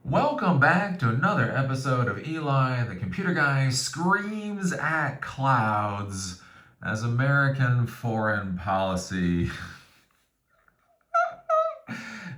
Welcome back to another episode of Eli, the computer guy screams at clouds as American foreign policy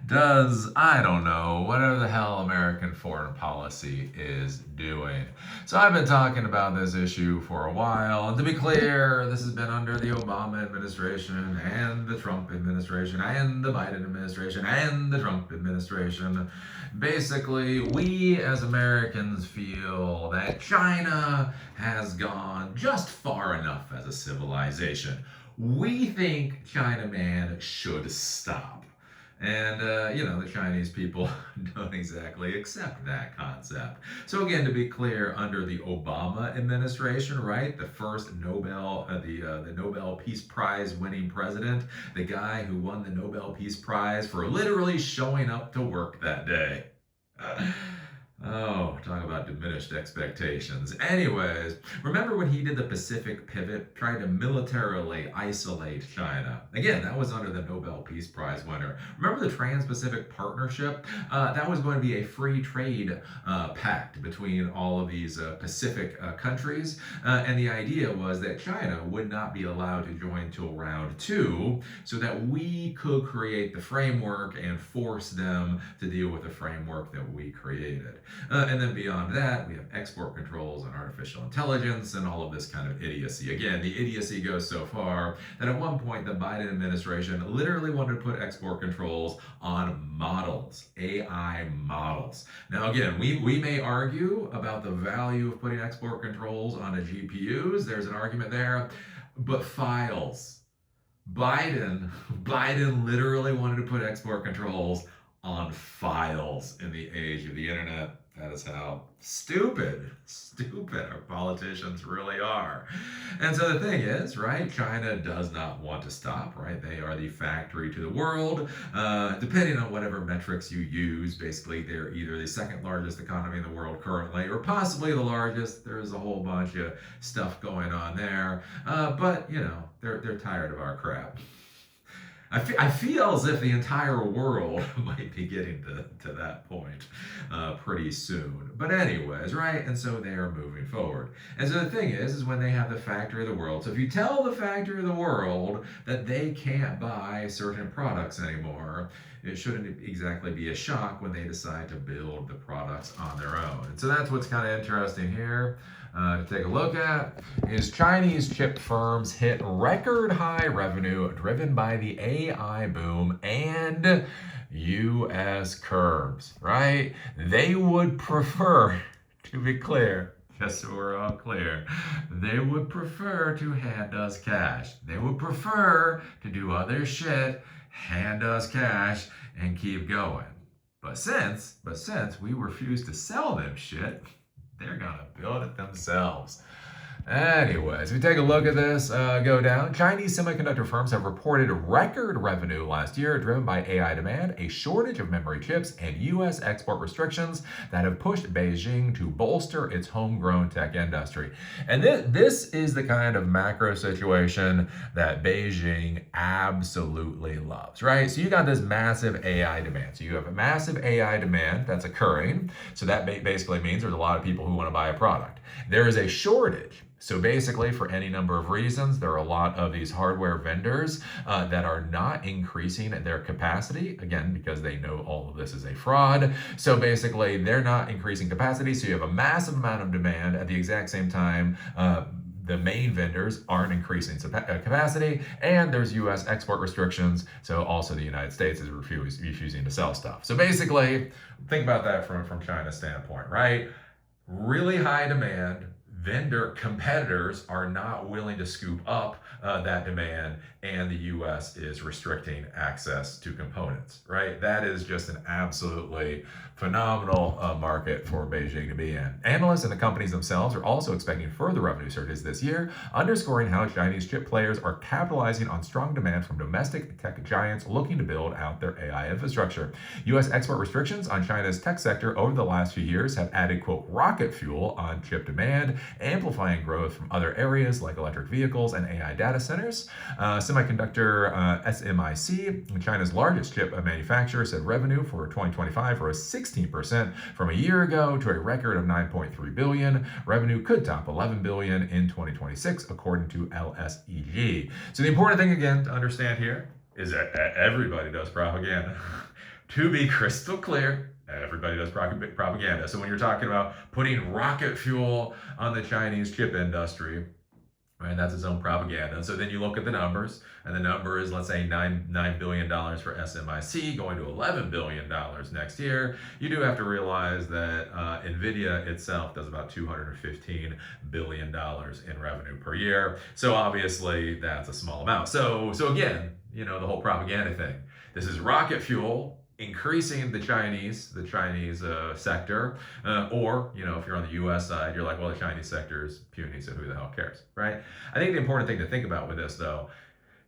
does, I don't know, whatever the hell American foreign policy is doing. So I've been talking about this issue for a while, and to be clear, this has been under the Obama administration and the Trump administration and the Biden administration and the Trump administration. Basically, we as Americans feel that China has gone just far enough as a civilization. We think Chinaman should stop. And, the Chinese people don't exactly accept that concept. So again, to be clear, under the Obama administration, right, the first the Nobel Peace Prize winning president, the guy who won the Nobel Peace Prize for literally showing up to work that day. Oh, talk about diminished expectations. Anyways, remember when he did the Pacific pivot, tried to militarily isolate China? Again, that was under the Nobel Peace Prize winner. Remember the Trans-Pacific Partnership? That was going to be a free trade pact between all of these Pacific countries. And the idea was that China would not be allowed to join till round two so that we could create the framework and force them to deal with the framework that we created. And then beyond that, we have export controls and artificial intelligence and all of this kind of idiocy. Again, the idiocy goes so far that at one point the Biden administration literally wanted to put export controls on models, AI models. Now again, we may argue about the value of putting export controls onto GPUs. There's an argument there. But files. Biden literally wanted to put export controls on files in the age of the internet. That is how stupid our politicians really are. And so the thing is, right, China does not want to stop, right? They are the factory to the world. Depending on whatever metrics you use, basically they're either the second largest economy in the world currently or possibly the largest. There's a whole bunch of stuff going on there. But, they're tired of our crap. I feel as if the entire world might be getting to that point pretty soon. But anyways, right? And so they are moving forward. And so the thing is when they have the factory of the world. So if you tell the factory of the world that they can't buy certain products anymore, it shouldn't exactly be a shock when they decide to build the products on their own. And so that's what's kind of interesting here. To take a look at is Chinese chip firms hit record high revenue driven by the AI boom and US curbs, right? They would prefer, to be clear, just so we're all clear, they would prefer to hand us cash. They would prefer to do other shit, hand us cash, and keep going. But since we refuse to sell them shit, they're gonna build it themselves. Anyways, we take a look at this go down. Chinese semiconductor firms have reported record revenue last year driven by AI demand, a shortage of memory chips, and U.S. export restrictions that have pushed Beijing to bolster its homegrown tech industry. And this is the kind of macro situation that Beijing absolutely loves, right? So you got this massive AI demand. So you have a massive AI demand that's occurring. So that basically means there's a lot of people who want to buy a product. There is a shortage. So basically, for any number of reasons, there are a lot of these hardware vendors that are not increasing their capacity, again, because they know all of this is a fraud. So basically, they're not increasing capacity. So you have a massive amount of demand at the exact same time. The main vendors aren't increasing capacity, and there's U.S. export restrictions. So also the United States is refusing to sell stuff. So basically, think about that from China's standpoint, right? Really high demand. Vendor competitors are not willing to scoop up that demand, and the U.S. is restricting access to components, right? That is just an absolutely phenomenal market for Beijing to be in. Analysts and the companies themselves are also expecting further revenue surges this year, underscoring how Chinese chip players are capitalizing on strong demand from domestic tech giants looking to build out their AI infrastructure. U.S. export restrictions on China's tech sector over the last few years have added, quote, rocket fuel on chip demand, amplifying growth from other areas like electric vehicles and AI data centers. Semiconductor SMIC, China's largest chip manufacturer, said revenue for 2025 rose 16% from a year ago to a record of 9.3 billion. Revenue could top 11 billion in 2026, according to LSEG. So the important thing again to understand here is that everybody does propaganda. To be crystal clear, everybody does propaganda. So when you're talking about putting rocket fuel on the Chinese chip industry, right, that's its own propaganda. So then you look at the numbers, and the number is, let's say, $9 billion for SMIC, going to $11 billion next year. You do have to realize that NVIDIA itself does about $215 billion in revenue per year. So obviously, that's a small amount. So again, the whole propaganda thing. This is rocket fuel increasing the Chinese sector, or if you're on the U.S. side, you're like, well, the Chinese sector is puny, so who the hell cares, right? I think the important thing to think about with this, though,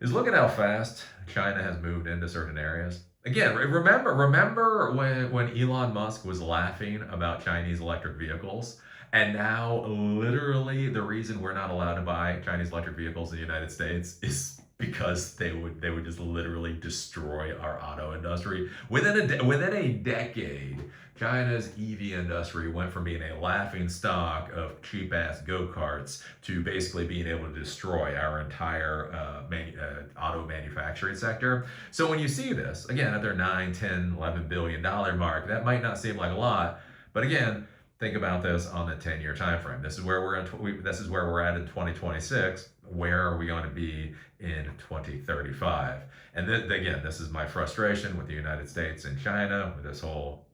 is look at how fast China has moved into certain areas. Again, remember when Elon Musk was laughing about Chinese electric vehicles, and now literally the reason we're not allowed to buy Chinese electric vehicles in the United States is because they would just literally destroy our auto industry. Within a decade, China's EV industry went from being a laughing stock of cheap ass go-karts to basically being able to destroy our entire auto manufacturing sector. So when you see this, again, at their $9, $10, $11 billion mark, that might not seem like a lot, but again, think about this on the 10-year time frame. This is where we're at in 2026. Where are we going to be in 2035? And again, this is my frustration with the United States and China, with this whole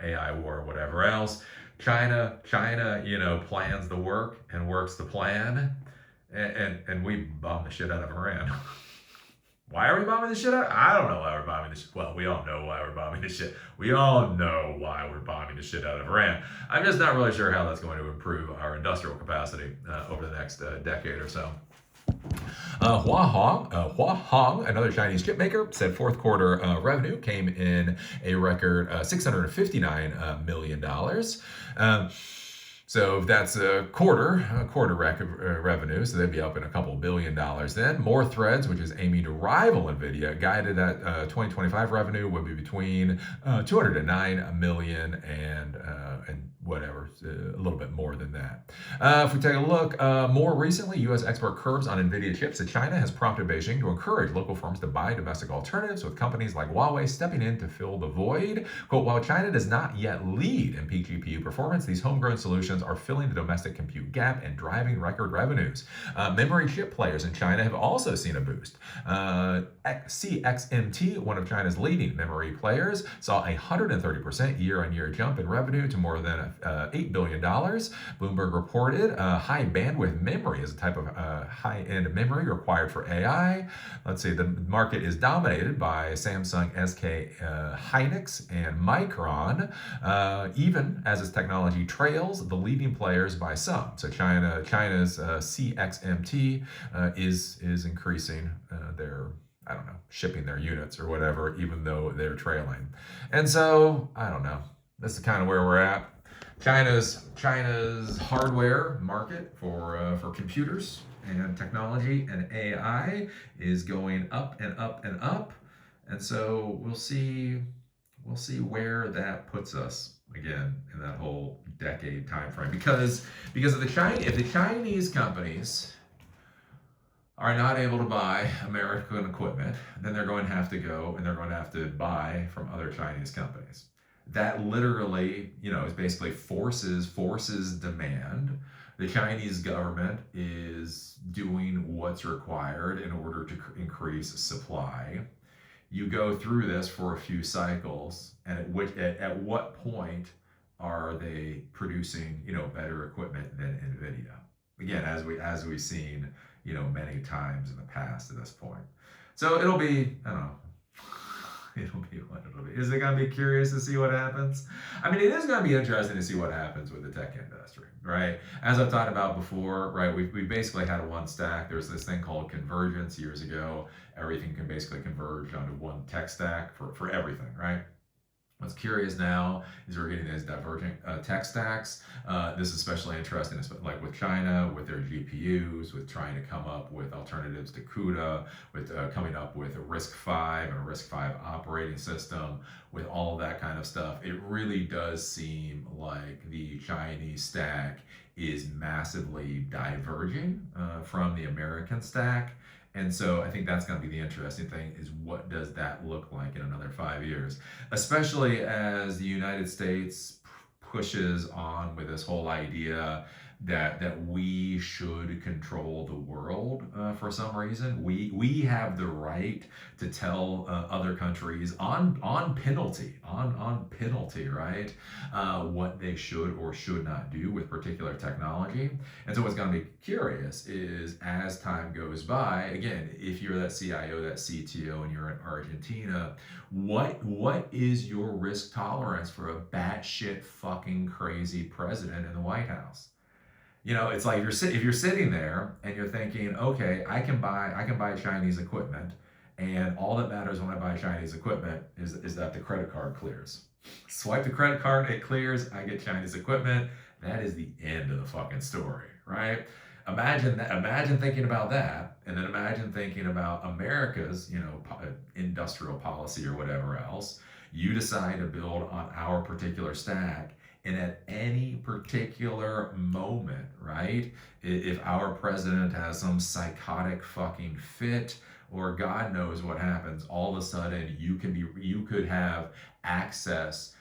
AI war, whatever else. China, plans the work and works the plan, and we bomb the shit out of Iran. Why are we bombing the shit out? I don't know why we're bombing the shit. Well, we all know why we're bombing the shit. We all know why we're bombing the shit out of Iran. I'm just not really sure how that's going to improve our industrial capacity over the next decade or so. Huahong, another Chinese chip maker, said fourth quarter revenue came in a record $659 million. So that's a quarter revenue, so they'd be up in a couple $1 billion then. More Threads, which is aiming to rival NVIDIA, guided that 2025 revenue would be between 209 million and whatever, a little bit more than that. If we take a look, more recently, U.S. export curbs on NVIDIA chips to China has prompted Beijing to encourage local firms to buy domestic alternatives, with companies like Huawei stepping in to fill the void. Quote, while China does not yet lead in peak GPU performance, these homegrown solutions are filling the domestic compute gap and driving record revenues. Memory chip players in China have also seen a boost. CXMT, one of China's leading memory players, saw a 130% year-on-year jump in revenue to more than $8 billion. Bloomberg reported high bandwidth memory is a type of high-end memory required for AI. Let's see, the market is dominated by Samsung, SK Hynix, and Micron, even as its technology trails the leading players by some. So China's CXMT is increasing their, shipping their units or whatever, even though they're trailing. And so, I don't know. This is kind of where we're at. China's hardware market for computers and technology and AI is going up and up and up. And so we'll see where that puts us again in that whole decade time frame. Because if the Chinese companies are not able to buy American equipment, then they're going to have to go and they're going to have to buy from other Chinese companies. That literally, is basically forces demand. The Chinese government is doing what's required in order to increase supply. You go through this for a few cycles, and at what point are they producing, better equipment than NVIDIA? Again, as we've seen, many times in the past at this point. So it'll be, I don't know. It'll be what it'll be. Is it going to be curious to see what happens? I mean, it is going to be interesting to see what happens with the tech industry, right? As I've talked about before, right, we basically had one stack. There's this thing called convergence years ago. Everything can basically converge onto one tech stack for everything, right? What's curious now is we're getting these divergent tech stacks. This is especially interesting, like with China, with their GPUs, with trying to come up with alternatives to CUDA, with coming up with a RISC-V and a RISC-V operating system, with all of that kind of stuff. It really does seem like the Chinese stack is massively diverging from the American stack. And so I think that's going to be the interesting thing is what does that look like in another 5 years, especially as the United States pushes on with this whole idea that we should control the world for some reason. We have the right to tell other countries on penalty, right? What they should or should not do with particular technology. And so what's going to be curious is as time goes by, again, if you're that CIO, that CTO, and you're in Argentina, what is your risk tolerance for a batshit fucking crazy president in the White House? It's like if you're sitting there and you're thinking, okay, I can buy Chinese equipment, and all that matters when I buy Chinese equipment is that the credit card clears. Swipe the credit card, it clears, I get Chinese equipment. That is the end of the fucking story, right? Imagine that. Imagine thinking about that, and then imagine thinking about America's, industrial policy or whatever else. You decide to build on our particular stack, and at any particular moment, right? If our president has some psychotic fucking fit, or God knows what happens, all of a sudden you could have access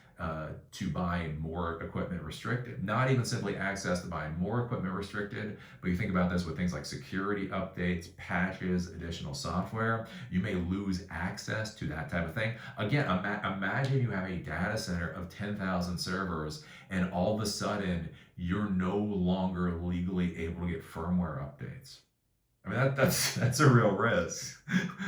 to buying more equipment restricted. Not even simply access to buying more equipment restricted, but you think about this with things like security updates, patches, additional software. You may lose access to that type of thing. Again, imagine you have a data center of 10,000 servers, and all of a sudden you're no longer legally able to get firmware updates. I mean that's a real risk.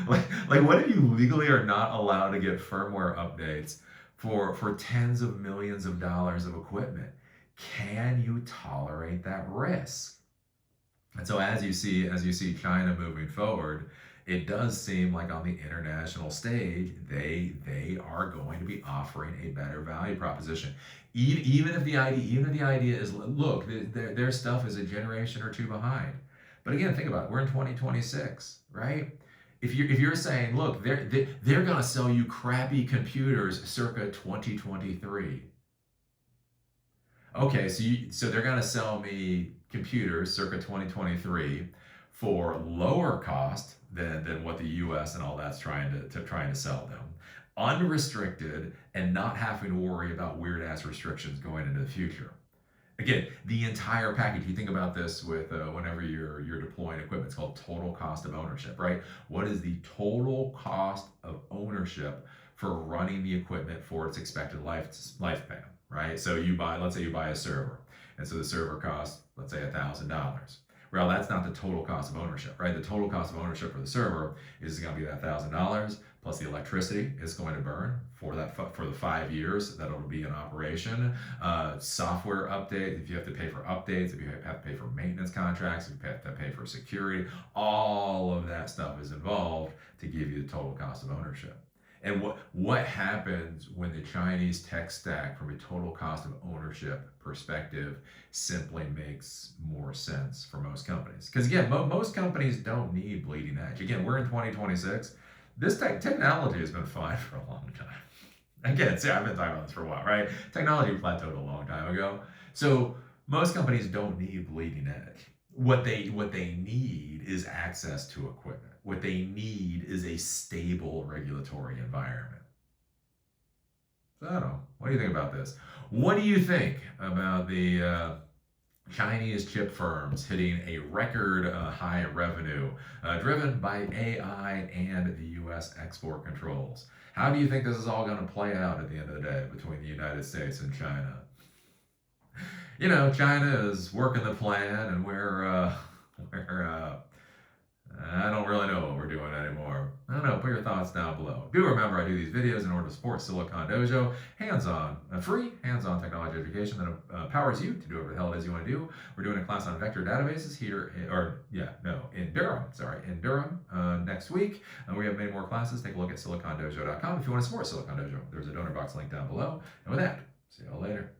like what if you legally are not allowed to get firmware updates for tens of millions of dollars of equipment? Can you tolerate that risk? And so as you see China moving forward, it does seem like on the international stage they are going to be offering a better value proposition. Even if the idea is, look, their stuff is a generation or two behind. But again, think about it. We're in 2026, right? If you're saying, look, they're going to sell you crappy computers circa 2023. Okay, so they're going to sell me computers circa 2023 for lower cost than what the U.S. and all that's trying to sell them, unrestricted, and not having to worry about weird ass restrictions going into the future. Again, the entire package. You think about this with whenever you're deploying equipment, it's called total cost of ownership, right? What is the total cost of ownership for running the equipment for its expected lifespan, right? So let's say you buy a server, and so the server costs, let's say, $1,000. Well, that's not the total cost of ownership, right? The total cost of ownership for the server is going to be that $1,000 plus the electricity it's going to burn for the 5 years that it'll be in operation. Software update, if you have to pay for updates, if you have to pay for maintenance contracts, if you have to pay for security, all of that stuff is involved to give you the total cost of ownership. And what happens when the Chinese tech stack, from a total cost of ownership perspective, simply makes more sense for most companies? Because again, most companies don't need bleeding edge. Again, we're in 2026. This technology has been fine for a long time. Again, see, I've been talking about this for a while, right? Technology plateaued a long time ago. So most companies don't need bleeding edge. What they need is access to equipment. What they need is a stable regulatory environment. So I don't know. What do you think about this? What do you think about the Chinese chip firms hitting a record high revenue driven by AI and the U.S. export controls? How do you think this is all going to play out at the end of the day between the United States and China? China is working the plan, and we're I don't really know what we're doing anymore. I don't know. Put your thoughts down below. Do remember, I do these videos in order to support Silicon Dojo, hands-on, free, hands-on technology education that empowers you to do whatever the hell it is you want to do. We're doing a class on vector databases here, in Durham next week. We have many more classes. Take a look at silicondojo.com if you want to support Silicon Dojo. There's a donor box link down below. And with that, see you all later.